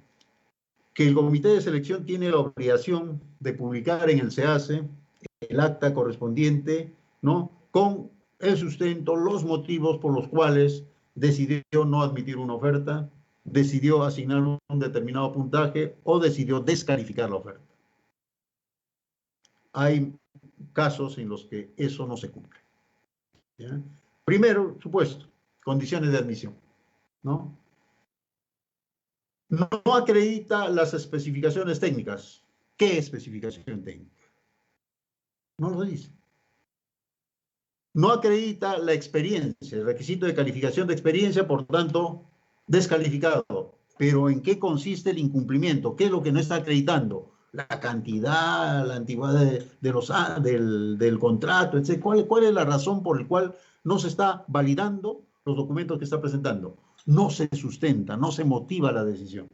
Speaker 2: que el comité de selección tiene la obligación de publicar en el SEACE el acta correspondiente, ¿no? Con el sustento, los motivos por los cuales decidió no admitir una oferta, decidió asignar un determinado puntaje o decidió descalificar la oferta. Hay casos en los que eso no se cumple, ¿ya? Primero, supuesto, condiciones de admisión, ¿no? No acredita las especificaciones técnicas. ¿Qué especificación técnica? No lo dice. No acredita la experiencia, el requisito de calificación de experiencia, por tanto, descalificado. Pero ¿en qué consiste el incumplimiento? ¿Qué es lo que no está acreditando? La cantidad, la antigüedad del contrato, etc. ¿Cuál es la razón por la cual no se está validando los documentos que está presentando? No se sustenta, no se motiva la decisión.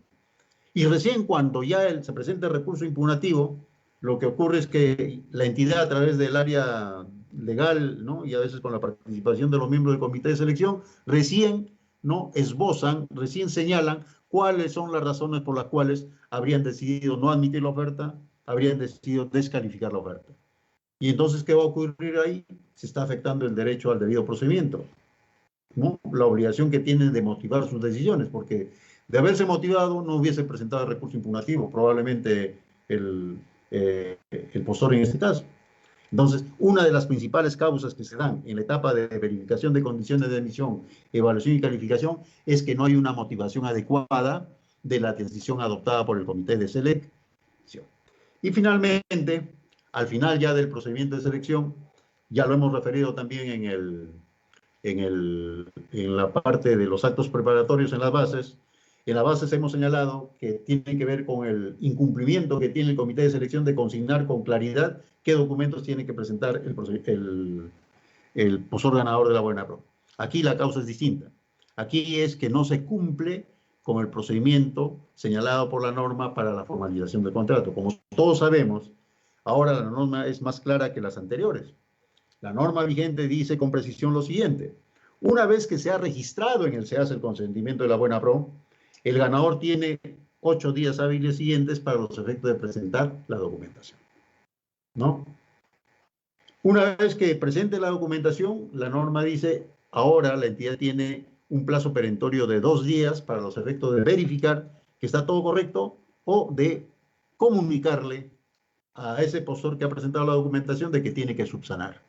Speaker 2: Y recién cuando ya se presenta el recurso impugnativo, lo que ocurre es que la entidad, a través del área legal, ¿no? Y a veces con la participación de los miembros del comité de selección, recién, ¿no? Esbozan, recién señalan cuáles son las razones por las cuales habrían decidido no admitir la oferta, habrían decidido descalificar la oferta. Y entonces, ¿qué va a ocurrir ahí? Se está afectando el derecho al debido procedimiento, ¿no? La obligación que tienen de motivar sus decisiones, porque de haberse motivado no hubiese presentado el recurso impugnativo, probablemente el postor en este caso. Entonces, una de las principales causas que se dan en la etapa de verificación de condiciones de admisión, evaluación y calificación es que no hay una motivación adecuada de la decisión adoptada por el comité de selección. Y finalmente, al final ya del procedimiento de selección, ya lo hemos referido también en la parte de los actos preparatorios en las bases. En las bases hemos señalado que tiene que ver con el incumplimiento que tiene el comité de selección de consignar con claridad qué documentos tiene que presentar el postor ganador de la buena pro. Aquí la causa es distinta. Aquí es que no se cumple con el procedimiento señalado por la norma para la formalización del contrato. Como todos sabemos, ahora la norma es más clara que las anteriores. La norma vigente dice con precisión lo siguiente: una vez que se ha registrado en el SEACE el consentimiento de la buena pro, el ganador tiene 8 días hábiles siguientes para los efectos de presentar la documentación, ¿no? Una vez que presente la documentación, la norma dice, ahora la entidad tiene un plazo perentorio de 2 días para los efectos de verificar que está todo correcto o de comunicarle a ese postor que ha presentado la documentación de que tiene que subsanar,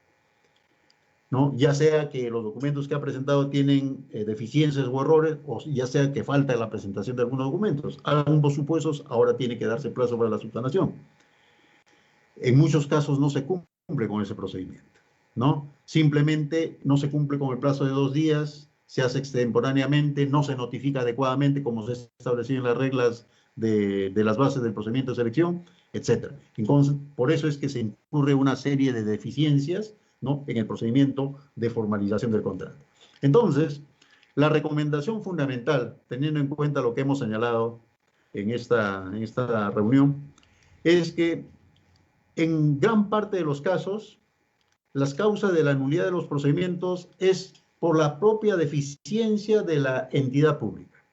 Speaker 2: ¿no? Ya sea que los documentos que ha presentado tienen deficiencias o errores, o ya sea que falta la presentación de algunos documentos. A ambos supuestos, ahora tiene que darse plazo para la subsanación. En muchos casos no se cumple con ese procedimiento, ¿no? Simplemente no se cumple con el plazo de 2 días, se hace extemporáneamente, no se notifica adecuadamente como se establecido en las reglas de las bases del procedimiento de selección, etc. Entonces, por eso es que se incurre una serie de deficiencias, ¿no? En el procedimiento de formalización del contrato. Entonces, La recomendación fundamental, teniendo en cuenta lo que hemos señalado en esta reunión, es que en gran parte de los casos, las causas de la nulidad de los procedimientos es por la propia deficiencia de la entidad pública,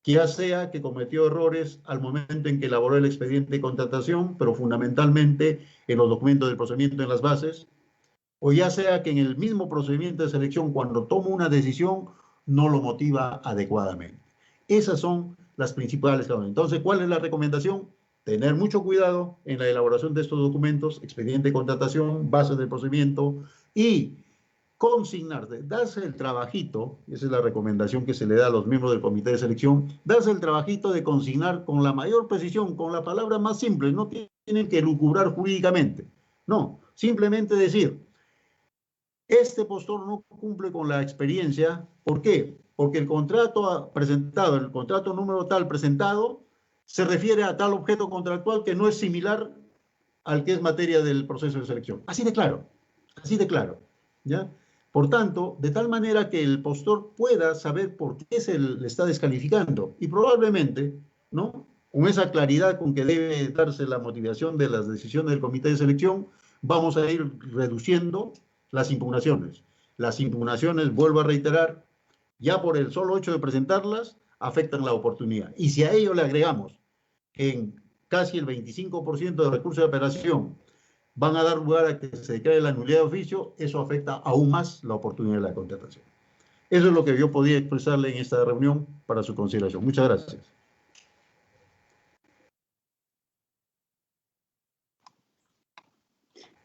Speaker 2: ya sea que cometió errores al momento en que elaboró el expediente de contratación, pero fundamentalmente en los documentos del procedimiento en las bases, o ya sea que en el mismo procedimiento de selección, cuando toma una decisión, no lo motiva adecuadamente. Esas son las principales causas. Entonces, ¿cuál es la recomendación? Tener mucho cuidado en la elaboración de estos documentos, expediente de contratación, bases del procedimiento, y consignar, darse el trabajito, esa es la recomendación que se le da a los miembros del comité de selección, darse el trabajito de consignar con la mayor precisión, con la palabra más simple, no tienen que lucubrar jurídicamente, no, simplemente decir, este postor no cumple con la experiencia. ¿Por qué? Porque el contrato presentado, el contrato número tal presentado, se refiere a tal objeto contractual que no es similar al que es materia del proceso de selección. Así de claro, ¿ya? Por tanto, de tal manera que el postor pueda saber por qué se le está descalificando y probablemente, ¿no? Con esa claridad con que debe darse la motivación de las decisiones del comité de selección, vamos a ir reduciendo las impugnaciones. Las impugnaciones, vuelvo a reiterar, ya por el solo hecho de presentarlas, afectan la oportunidad. Y si a ello le agregamos que en casi el 25% de recursos de apelación van a dar lugar a que se declare la nulidad de oficio, eso afecta aún más la oportunidad de la contratación. Eso es lo que yo podía expresarle en esta reunión para su consideración. Muchas gracias.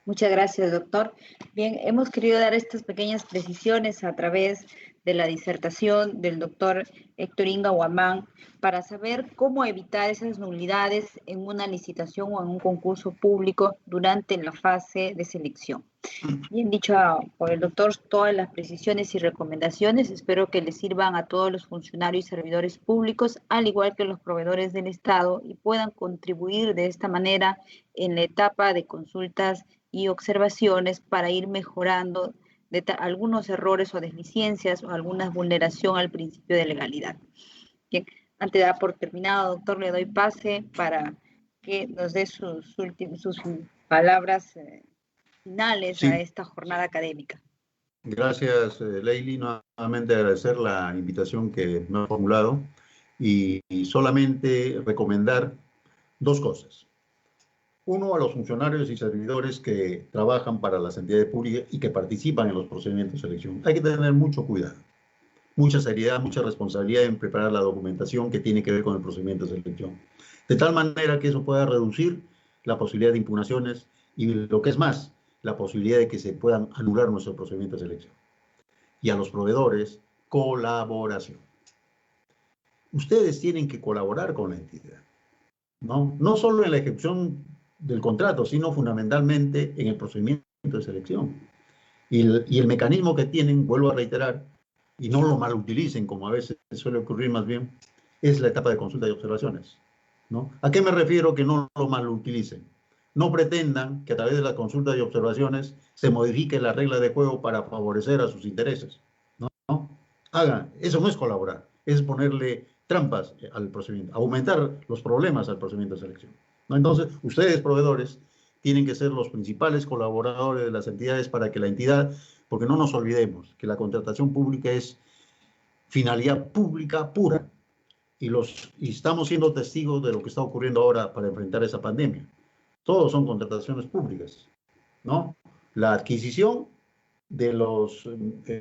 Speaker 1: Muchas gracias, doctor. Bien, hemos querido dar estas pequeñas precisiones a través de la disertación del doctor Héctor Inga Huamán para saber cómo evitar esas nulidades en una licitación o en un concurso público durante la fase de selección. Bien dicho por el doctor, todas las precisiones y recomendaciones espero que les sirvan a todos los funcionarios y servidores públicos, al igual que los proveedores del Estado, y puedan contribuir de esta manera en la etapa de consultas y observaciones para ir mejorando algunos errores o deficiencias o alguna vulneración al principio de legalidad. Bien, antes de dar por terminado, doctor, le doy pase para que nos dé sus palabras finales a
Speaker 2: Sí,
Speaker 1: esta jornada académica.
Speaker 2: gracias, Leili. Nuevamente agradecer la invitación que me ha formulado y solamente recomendar dos cosas. Uno, a los funcionarios y servidores que trabajan para las entidades públicas y que participan en los procedimientos de selección. Hay que tener mucho cuidado, mucha seriedad, mucha responsabilidad en preparar la documentación que tiene que ver con el procedimiento de selección. De tal manera que eso pueda reducir la posibilidad de impugnaciones y, lo que es más, la posibilidad de que se puedan anular nuestros procedimientos de selección. Y a los proveedores, colaboración. Ustedes tienen que colaborar con la entidad, ¿no? No solo en la ejecución del contrato, sino fundamentalmente en el procedimiento de selección. Y el mecanismo que tienen, vuelvo a reiterar, y no lo malutilicen, como a veces suele ocurrir más bien, es la etapa de consulta y observaciones, ¿no? ¿A qué me refiero que no lo malutilicen? No pretendan que a través de las consultas y observaciones se modifique la regla de juego para favorecer a sus intereses, ¿no? Hagan, eso no es colaborar, es ponerle trampas al procedimiento, aumentar los problemas al procedimiento de selección, ¿no? Entonces, ustedes, proveedores, tienen que ser los principales colaboradores de las entidades para que la entidad, porque no nos olvidemos que la contratación pública es finalidad pública pura y estamos siendo testigos de lo que está ocurriendo ahora para enfrentar esa pandemia. Todos son contrataciones públicas, ¿no? La adquisición de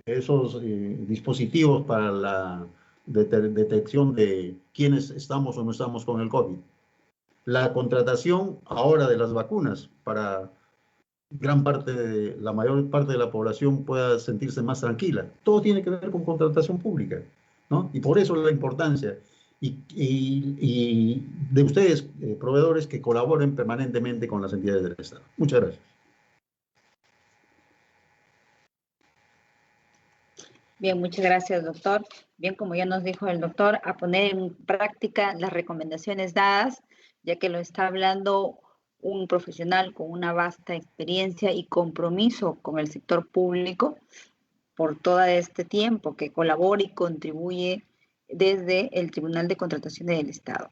Speaker 2: esos dispositivos para la detección de quiénes estamos o no estamos con el COVID. La contratación ahora de las vacunas para la mayor parte de la población pueda sentirse más tranquila. Todo tiene que ver con contratación pública, ¿no? Y por eso la importancia y de ustedes, proveedores, que colaboren permanentemente con las entidades del Estado. Muchas gracias.
Speaker 1: Bien, muchas gracias, doctor. Bien, como ya nos dijo el doctor, a poner en práctica las recomendaciones dadas, ya que lo está hablando un profesional con una vasta experiencia y compromiso con el sector público. por todo este tiempo que colabora y contribuye desde el Tribunal de Contrataciones del Estado.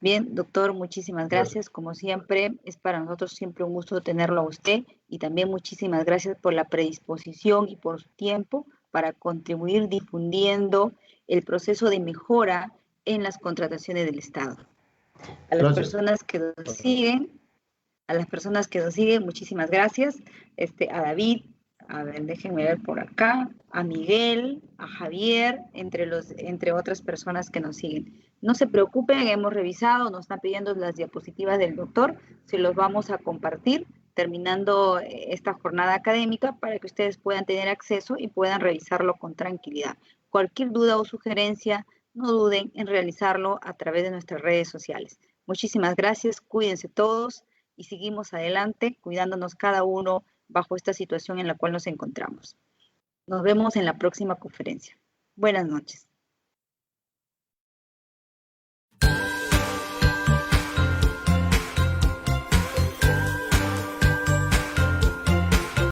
Speaker 1: Bien, doctor, muchísimas gracias. Como siempre, es para nosotros siempre un gusto tenerlo a usted y también muchísimas gracias por la predisposición y por su tiempo para contribuir difundiendo el proceso de mejora en las contrataciones del Estado. A las personas que nos siguen, muchísimas gracias. A David, a ver, déjenme ver por acá, a Miguel, a Javier, entre otras personas que nos siguen. No se preocupen, hemos revisado, nos están pidiendo las diapositivas del doctor, se los vamos a compartir terminando esta jornada académica para que ustedes puedan tener acceso y puedan revisarlo con tranquilidad. Cualquier duda o sugerencia, no duden en realizarlo a través de nuestras redes sociales. Muchísimas gracias, cuídense todos y seguimos adelante cuidándonos cada uno bajo esta situación en la cual nos encontramos. Nos vemos en la próxima conferencia. Buenas noches.